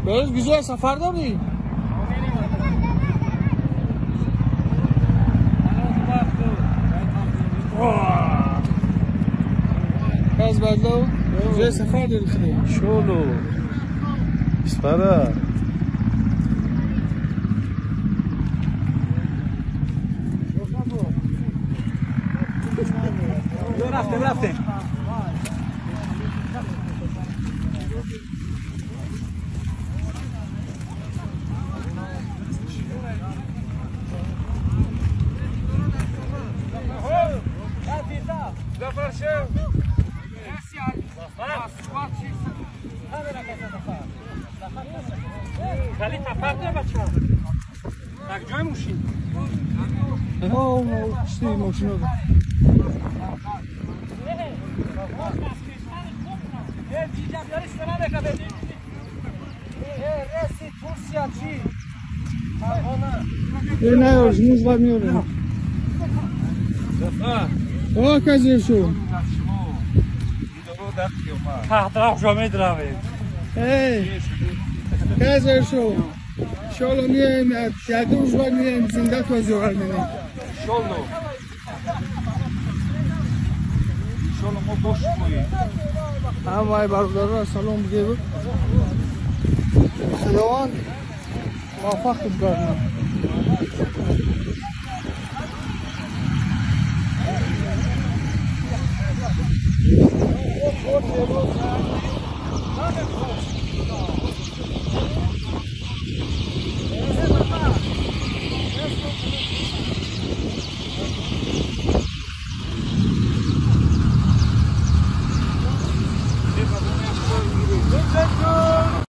بهش güzel سفر داری؟ از بدلو güzel سفر داری خیلی شولو اسپره رفتیم خالی تفرده بچه tak جای موشین چی ماشین رو یه نیارش موش باید میاره کسی شو تحت جامعه دراوه کسی شو شالو میایم یک روز باید میایم زنده تو زور میایم شولو ما boş koyuyor. همه برادران سلام بگی بود خداوند موفق بگردن